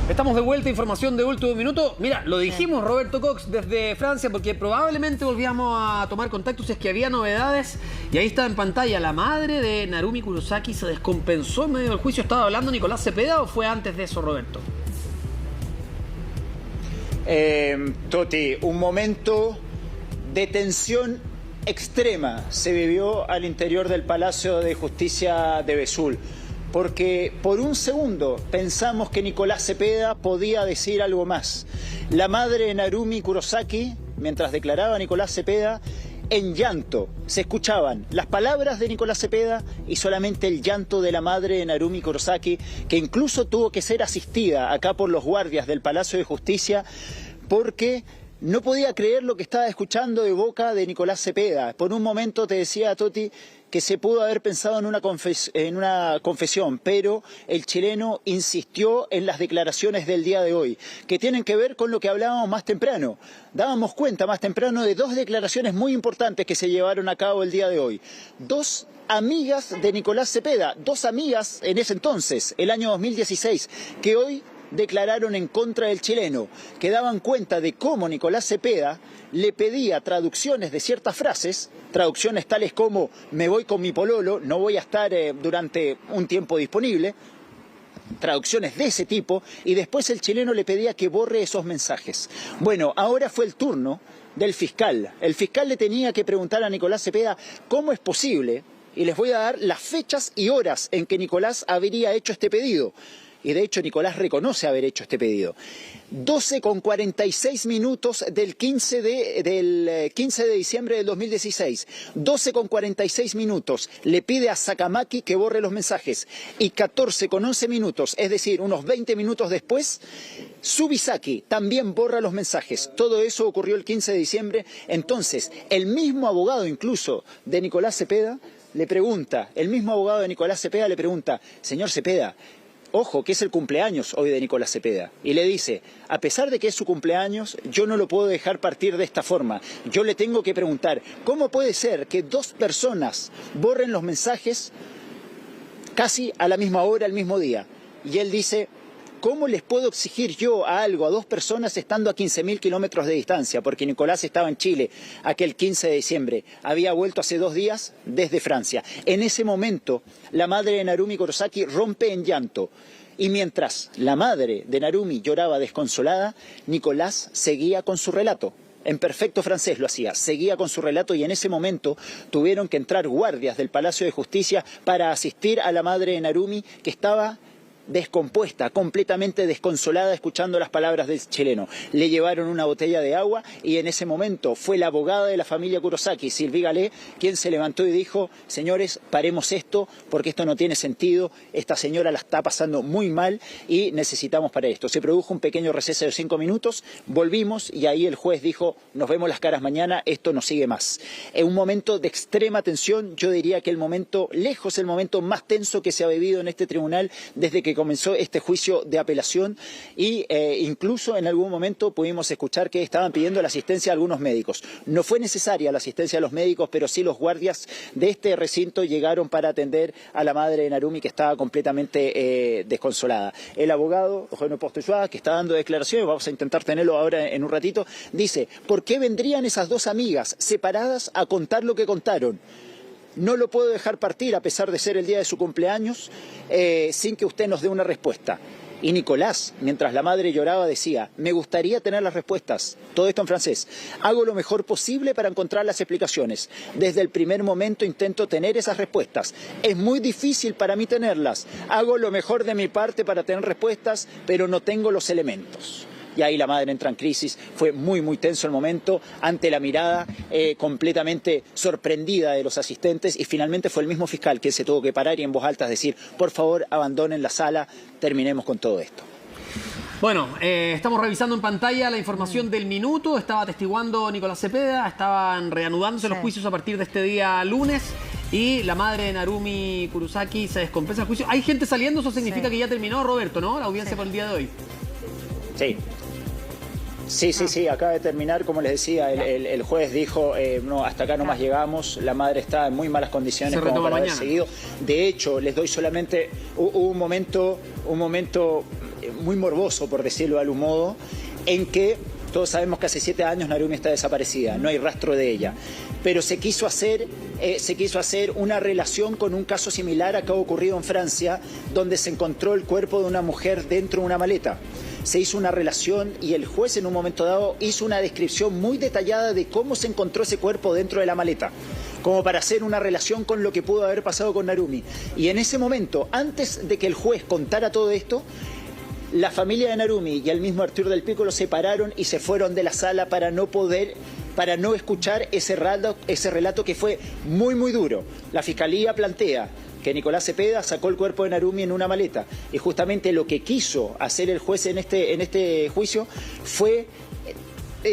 Estamos de vuelta, información de último minuto. Mira, lo dijimos, Roberto Cox, desde Francia, porque probablemente volvíamos a tomar contacto si es que había novedades. Y ahí está en pantalla, la madre de Narumi Kurosaki se descompensó en medio del juicio. ¿Estaba hablando Nicolás Cepeda o fue antes de eso, Roberto? Toti, un momento de tensión extrema se vivió al interior del Palacio de Justicia de Vesoul, porque por un segundo pensamos que Nicolás Cepeda podía decir algo más. La madre de Narumi Kurosaki, mientras declaraba a Nicolás Cepeda, en llanto, se escuchaban las palabras de Nicolás Cepeda y solamente el llanto de la madre de Narumi Kurosaki, que incluso tuvo que ser asistida acá por los guardias del Palacio de Justicia, porque no podía creer lo que estaba escuchando de boca de Nicolás Cepeda. Por un momento te decía, Toti, que se pudo haber pensado en una confesión, pero el chileno insistió en las declaraciones del día de hoy, que tienen que ver con lo que hablábamos más temprano. Dábamos cuenta más temprano de dos declaraciones muy importantes que se llevaron a cabo el día de hoy. Dos amigas de Nicolás Cepeda, dos amigas en ese entonces, el año 2016, que hoy declararon en contra del chileno, que daban cuenta de cómo Nicolás Cepeda le pedía traducciones de ciertas frases, traducciones tales como me voy con mi pololo, no voy a estar durante un tiempo disponible, traducciones de ese tipo, y después el chileno le pedía que borre esos mensajes. Bueno, ahora fue el turno del fiscal. El fiscal le tenía que preguntar a Nicolás Cepeda cómo es posible, y les voy a dar las fechas y horas en que Nicolás habría hecho este pedido. Y de hecho Nicolás reconoce haber hecho este pedido. 12:46 del 15 de diciembre del 2016. 12:46 le pide a Sakamaki que borre los mensajes. Y 14:11, es decir, unos 20 minutos después, Tsubisaki también borra los mensajes. Todo eso ocurrió el 15 de diciembre. Entonces, el mismo abogado incluso de Nicolás Cepeda le pregunta, señor Cepeda, ojo, que es el cumpleaños hoy de Nicolás Cepeda. Y le dice, a pesar de que es su cumpleaños, yo no lo puedo dejar partir de esta forma. Yo le tengo que preguntar, ¿cómo puede ser que dos personas borren los mensajes casi a la misma hora, al mismo día? Y él dice, ¿cómo les puedo exigir yo a dos personas estando a 15.000 kilómetros de distancia? Porque Nicolás estaba en Chile aquel 15 de diciembre. Había vuelto hace 2 días desde Francia. En ese momento, la madre de Narumi Kurosaki rompe en llanto. Y mientras la madre de Narumi lloraba desconsolada, Nicolás seguía con su relato. En perfecto francés lo hacía, seguía con su relato, y en ese momento tuvieron que entrar guardias del Palacio de Justicia para asistir a la madre de Narumi, que estaba descompuesta, completamente desconsolada, escuchando las palabras del chileno. Le llevaron una botella de agua y en ese momento fue la abogada de la familia Kurosaki, Sylvie Gallet, quien se levantó y dijo, señores, paremos esto porque esto no tiene sentido, esta señora la está pasando muy mal y necesitamos parar esto. Se produjo un pequeño receso de 5 minutos, volvimos y ahí el juez dijo, nos vemos las caras mañana, esto no sigue más. En un momento de extrema tensión, yo diría que el momento más tenso que se ha vivido en este tribunal desde que comenzó este juicio de apelación, y incluso en algún momento pudimos escuchar que estaban pidiendo la asistencia de algunos médicos. No fue necesaria la asistencia de los médicos, pero sí los guardias de este recinto llegaron para atender a la madre de Narumi, que estaba completamente desconsolada. El abogado, Eugenio Postoyoa, que está dando declaraciones, vamos a intentar tenerlo ahora en un ratito, dice, ¿por qué vendrían esas dos amigas separadas a contar lo que contaron? No lo puedo dejar partir, a pesar de ser el día de su cumpleaños, sin que usted nos dé una respuesta. Y Nicolás, mientras la madre lloraba, decía, me gustaría tener las respuestas, todo esto en francés. Hago lo mejor posible para encontrar las explicaciones. Desde el primer momento intento tener esas respuestas. Es muy difícil para mí tenerlas. Hago lo mejor de mi parte para tener respuestas, pero no tengo los elementos. Y ahí la madre entra en crisis. Fue muy, muy tenso el momento ante la mirada completamente sorprendida de los asistentes, y finalmente fue el mismo fiscal quien se tuvo que parar y en voz alta decir, por favor, abandonen la sala, terminemos con todo esto. Bueno, estamos revisando en pantalla la información del minuto. Estaba atestiguando Nicolás Cepeda, estaban reanudándose los juicios a partir de este día lunes, y la madre de Narumi Kurosaki se descompensa el juicio. ¿Hay gente saliendo? Eso significa que ya terminó, Roberto, ¿no? La audiencia por el día de hoy. Sí. Sí, acaba de terminar, como les decía, el juez dijo, no, hasta acá nomás llegamos, la madre está en muy malas condiciones como para haber seguido. De hecho, les doy solamente un momento muy morboso, por decirlo de algún modo, en que todos sabemos que hace 7 años Narumi está desaparecida, no hay rastro de ella. Pero se quiso hacer una relación con un caso similar acá ocurrido en Francia, donde se encontró el cuerpo de una mujer dentro de una maleta. Se hizo una relación y el juez en un momento dado hizo una descripción muy detallada de cómo se encontró ese cuerpo dentro de la maleta, como para hacer una relación con lo que pudo haber pasado con Narumi. Y en ese momento, antes de que el juez contara todo esto, la familia de Narumi y el mismo Arturo Del Piccolo se pararon y se fueron de la sala para no escuchar ese relato que fue muy, muy duro. La fiscalía plantea que Nicolás Cepeda sacó el cuerpo de Narumi en una maleta. Y justamente lo que quiso hacer el juez en este juicio fue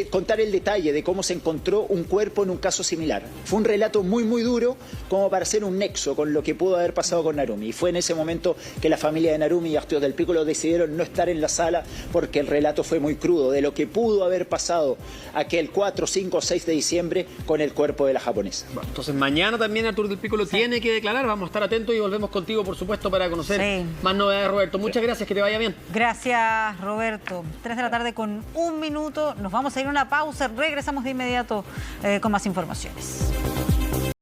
contar el detalle de cómo se encontró un cuerpo en un caso similar. Fue un relato muy, muy duro como para hacer un nexo con lo que pudo haber pasado con Narumi. Y fue en ese momento que la familia de Narumi y Arturo Del Piccolo decidieron no estar en la sala porque el relato fue muy crudo de lo que pudo haber pasado aquel 4, 5 o 6 de diciembre con el cuerpo de la japonesa. Bueno, entonces mañana también Arturo Del Piccolo tiene que declarar. Vamos a estar atentos y volvemos contigo, por supuesto, para conocer más novedades, Roberto. Muchas gracias, que te vaya bien. Gracias, Roberto. 3 de la tarde con 1 minuto. Nos vamos a ir a una pausa. Regresamos de inmediato con más informaciones.